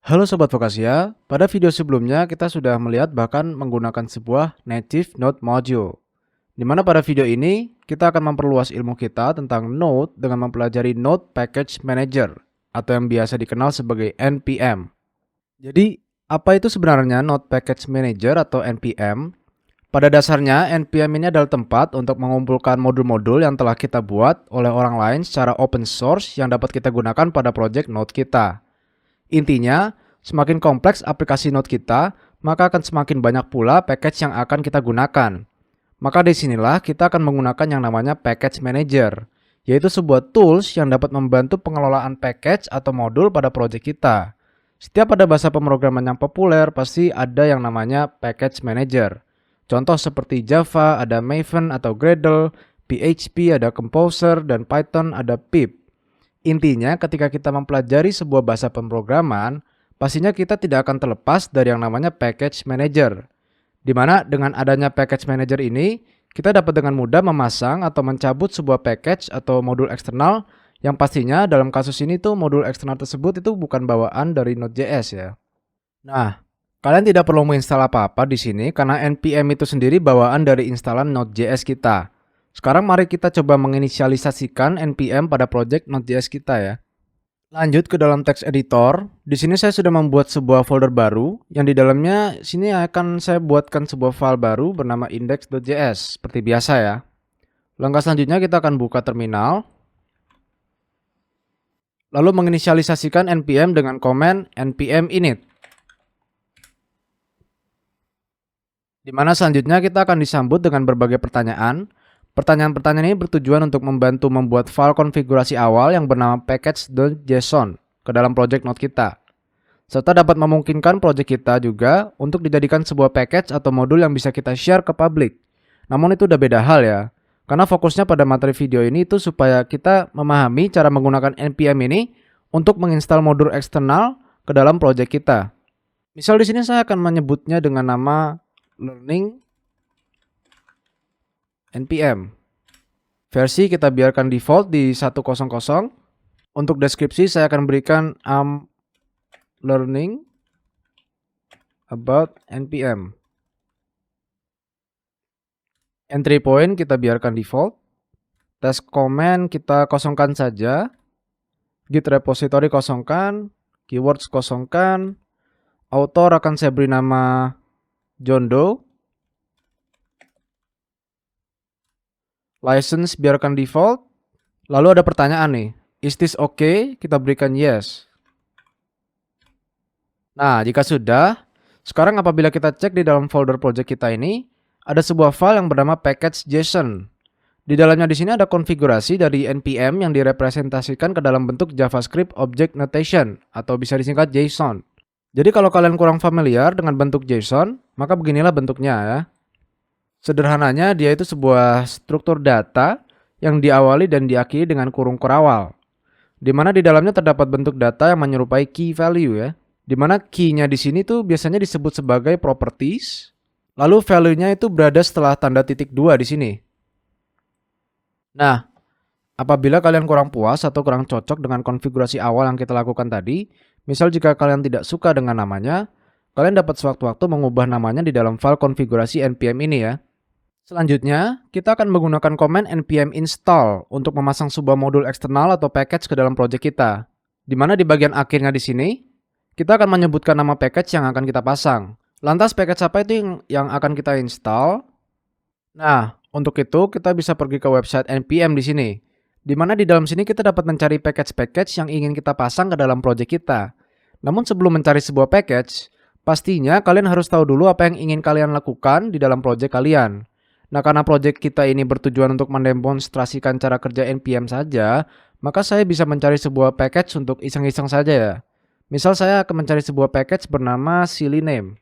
Halo Sobat Vokasia, pada video sebelumnya kita sudah melihat bahkan menggunakan sebuah native Node module. Di mana pada video ini kita akan memperluas ilmu kita tentang Node dengan mempelajari Node Package Manager atau yang biasa dikenal sebagai NPM. Jadi, apa itu sebenarnya Node Package Manager atau NPM? Pada dasarnya, NPM ini adalah tempat untuk mengumpulkan modul-modul yang telah kita buat oleh orang lain secara open source yang dapat kita gunakan pada project Node kita. Intinya, semakin kompleks aplikasi Node kita, maka akan semakin banyak pula package yang akan kita gunakan. Maka disinilah kita akan menggunakan yang namanya Package Manager, yaitu sebuah tools yang dapat membantu pengelolaan package atau modul pada project kita. Setiap ada bahasa pemrograman yang populer, pasti ada yang namanya Package Manager. Contoh seperti Java, ada Maven atau Gradle, PHP ada Composer, dan Python ada pip. Intinya, ketika kita mempelajari sebuah bahasa pemrograman, pastinya kita tidak akan terlepas dari yang namanya package manager. Di mana dengan adanya package manager ini, kita dapat dengan mudah memasang atau mencabut sebuah package atau modul eksternal yang pastinya dalam kasus ini tuh modul eksternal tersebut itu bukan bawaan dari Node.js ya. Nah, kalian tidak perlu menginstal apa-apa di sini karena npm itu sendiri bawaan dari instalan Node.js kita. Sekarang mari kita coba menginisialisasikan npm pada project Node.js kita ya. Lanjut ke dalam text editor. Di sini saya sudah membuat sebuah folder baru yang di dalamnya sini akan saya buatkan sebuah file baru bernama index.js seperti biasa ya. Langkah selanjutnya kita akan buka terminal. Lalu menginisialisasikan npm dengan komen npm init. Di mana selanjutnya kita akan disambut dengan berbagai pertanyaan. Pertanyaan-pertanyaan ini bertujuan untuk membantu membuat file konfigurasi awal yang bernama package.json ke dalam project Node kita. Serta dapat memungkinkan project kita juga untuk dijadikan sebuah package atau modul yang bisa kita share ke public. Namun itu udah beda hal ya. Karena fokusnya pada materi video ini itu supaya kita memahami cara menggunakan npm ini untuk menginstal modul eksternal ke dalam project kita. Misal di sini saya akan menyebutnya dengan nama learning npm. Versi kita biarkan default di 100. Untuk deskripsi saya akan berikan learning about npm. Entry point kita biarkan default. Test comment kita kosongkan saja. Git repository kosongkan. Keywords kosongkan. Author akan saya beri nama John Doe. License biarkan default. Lalu ada pertanyaan nih. Is this okay? Kita berikan yes. Nah, jika sudah, sekarang apabila kita cek di dalam folder project kita ini, ada sebuah file yang bernama package.json. Di dalamnya di sini ada konfigurasi dari npm yang direpresentasikan ke dalam bentuk JavaScript Object Notation atau bisa disingkat JSON. Jadi kalau kalian kurang familiar dengan bentuk JSON, maka beginilah bentuknya ya. Sederhananya dia itu sebuah struktur data yang diawali dan diakhiri dengan kurung kurawal. Di mana di dalamnya terdapat bentuk data yang menyerupai key value ya. Di mana key-nya di sini tuh biasanya disebut sebagai properties. Lalu value-nya itu berada setelah tanda titik 2 di sini. Nah, apabila kalian kurang puas atau kurang cocok dengan konfigurasi awal yang kita lakukan tadi, misal jika kalian tidak suka dengan namanya, kalian dapat sewaktu-waktu mengubah namanya di dalam file konfigurasi npm ini ya. Selanjutnya, kita akan menggunakan komen npm install untuk memasang sebuah modul eksternal atau package ke dalam project kita. Di mana di bagian akhirnya di sini, kita akan menyebutkan nama package yang akan kita pasang. Lantas package apa itu yang akan kita install? Nah, untuk itu kita bisa pergi ke website npm di sini. Di mana di dalam sini kita dapat mencari package-package yang ingin kita pasang ke dalam project kita. Namun sebelum mencari sebuah package, pastinya kalian harus tahu dulu apa yang ingin kalian lakukan di dalam project kalian. Nah, karena project kita ini bertujuan untuk mendemonstrasikan cara kerja npm saja, maka saya bisa mencari sebuah package untuk iseng-iseng saja ya. Misal saya akan mencari sebuah package bernama silly name.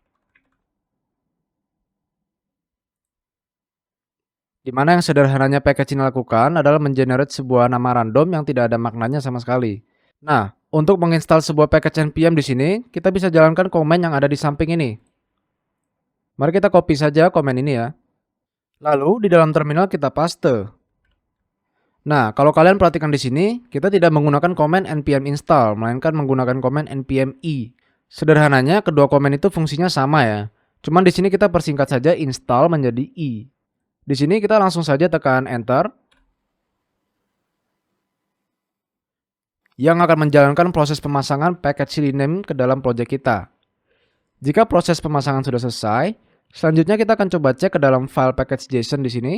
Di mana yang sederhananya package ini lakukan adalah mengenerate sebuah nama random yang tidak ada maknanya sama sekali. Nah, untuk menginstal sebuah package npm di sini, kita bisa jalankan komen yang ada di samping ini. Mari kita copy saja komen ini ya. Lalu di dalam terminal kita paste. Nah, kalau kalian perhatikan di sini, kita tidak menggunakan komen npm install, melainkan menggunakan komen npm i. Sederhananya kedua komen itu fungsinya sama ya. Cuman di sini kita persingkat saja install menjadi i. Di sini kita langsung saja tekan enter yang akan menjalankan proses pemasangan package CiliName ke dalam project kita. Jika proses pemasangan sudah selesai, selanjutnya kita akan coba cek ke dalam file package.json di sini.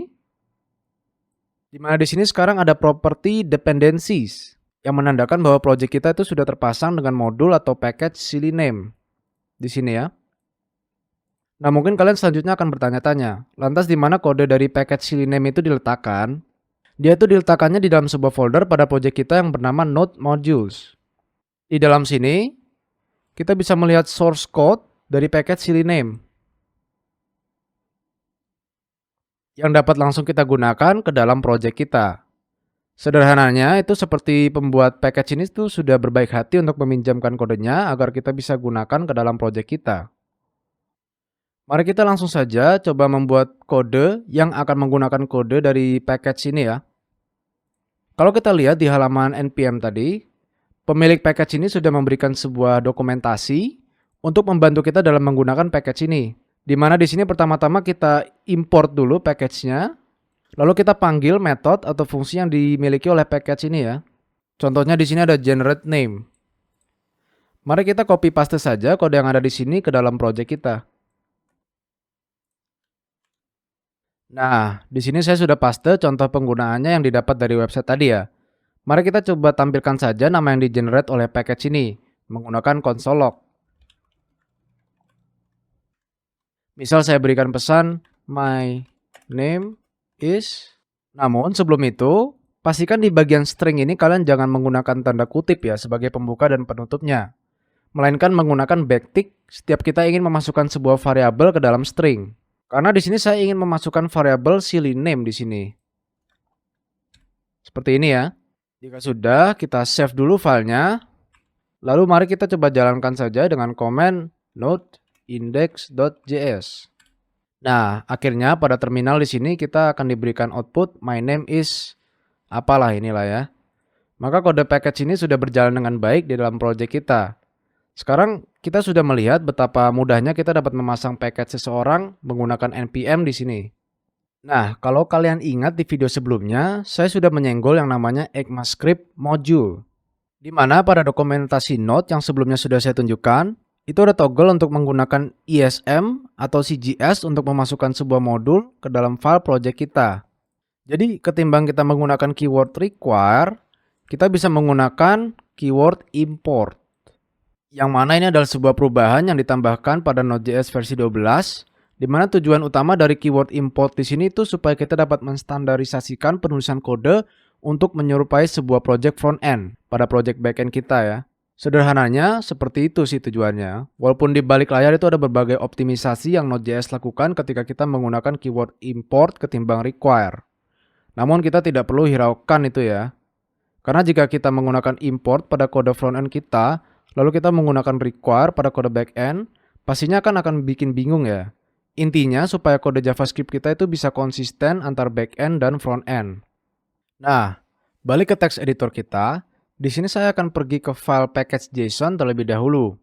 Di mana di sini sekarang ada property dependencies yang menandakan bahwa project kita itu sudah terpasang dengan modul atau package CiliName di sini ya. Nah, mungkin kalian selanjutnya akan bertanya-tanya, lantas di mana kode dari package CiliName itu diletakkan? Dia itu diletakkannya di dalam sebuah folder pada project kita yang bernama Node Modules. Di dalam sini, kita bisa melihat source code dari package CiliName yang dapat langsung kita gunakan ke dalam project kita. Sederhananya itu seperti pembuat package ini tuh sudah berbaik hati untuk meminjamkan kodenya agar kita bisa gunakan ke dalam project kita. Mari kita langsung saja coba membuat kode yang akan menggunakan kode dari package ini ya. Kalau kita lihat di halaman npm tadi, pemilik package ini sudah memberikan sebuah dokumentasi untuk membantu kita dalam menggunakan package ini. Di mana di sini pertama-tama kita import dulu package-nya, lalu kita panggil method atau fungsi yang dimiliki oleh package ini ya. Contohnya di sini ada generate name. Mari kita copy paste saja kode yang ada di sini ke dalam project kita. Nah, di sini saya sudah paste contoh penggunaannya yang didapat dari website tadi ya. Mari kita coba tampilkan saja nama yang di-generate oleh package ini menggunakan console log. Misal saya berikan pesan my name is. Namun sebelum itu, pastikan di bagian string ini kalian jangan menggunakan tanda kutip ya sebagai pembuka dan penutupnya. Melainkan menggunakan backtick setiap kita ingin memasukkan sebuah variabel ke dalam string. Karena di sini saya ingin memasukkan variabel CiliName di sini. Seperti ini ya. Jika sudah, kita save dulu filenya. Lalu mari kita coba jalankan saja dengan komen node index.js. Nah, akhirnya pada terminal di sini kita akan diberikan output my name is apalah inilah ya. Maka kode package ini sudah berjalan dengan baik di dalam project kita. Sekarang kita sudah melihat betapa mudahnya kita dapat memasang package seseorang menggunakan npm di sini. Nah, kalau kalian ingat di video sebelumnya, saya sudah menyenggol yang namanya ECMAScript module. Di mana pada dokumentasi Node yang sebelumnya sudah saya tunjukkan, itu ada toggle untuk menggunakan ISM atau CGS untuk memasukkan sebuah modul ke dalam file project kita. Jadi, ketimbang kita menggunakan keyword require, kita bisa menggunakan keyword import. Yang mana ini adalah sebuah perubahan yang ditambahkan pada Node.js versi 12, di mana tujuan utama dari keyword import di sini itu supaya kita dapat menstandarisasikan penulisan kode untuk menyerupai sebuah project front-end pada project back-end kita ya. Sederhananya seperti itu sih tujuannya. Walaupun di balik layar itu ada berbagai optimisasi yang Node.js lakukan ketika kita menggunakan keyword import ketimbang require. Namun kita tidak perlu hiraukan itu ya. Karena jika kita menggunakan import pada kode front-end kita, lalu kita menggunakan require pada kode back-end, pastinya akan bikin bingung ya. Intinya supaya kode JavaScript kita itu bisa konsisten antar back-end dan front-end. Nah, balik ke text editor kita, di sini saya akan pergi ke file package.json terlebih dahulu.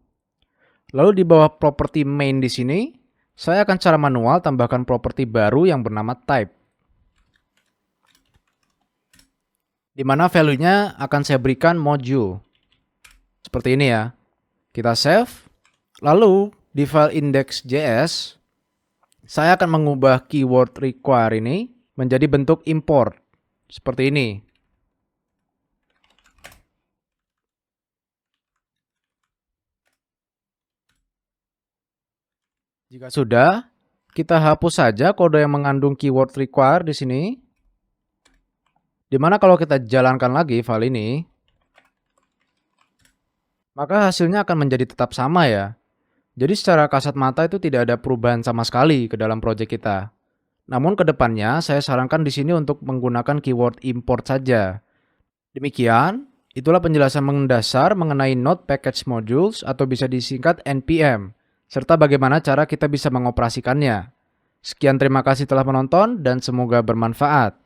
Lalu di bawah property main di sini, saya akan secara manual tambahkan property baru yang bernama type. Di mana value-nya akan saya berikan module. Seperti ini ya. Kita save. Lalu di file index.js, saya akan mengubah keyword require ini menjadi bentuk import. Seperti ini. Jika sudah, kita hapus saja kode yang mengandung keyword require di sini. Dimana kalau kita jalankan lagi file ini, maka hasilnya akan menjadi tetap sama ya. Jadi secara kasat mata itu tidak ada perubahan sama sekali ke dalam project kita. Namun ke depannya saya sarankan di sini untuk menggunakan keyword import saja. Demikian, itulah penjelasan mendasar mengenai Node Package Modules atau bisa disingkat NPM, serta bagaimana cara kita bisa mengoperasikannya. Sekian terima kasih telah menonton dan semoga bermanfaat.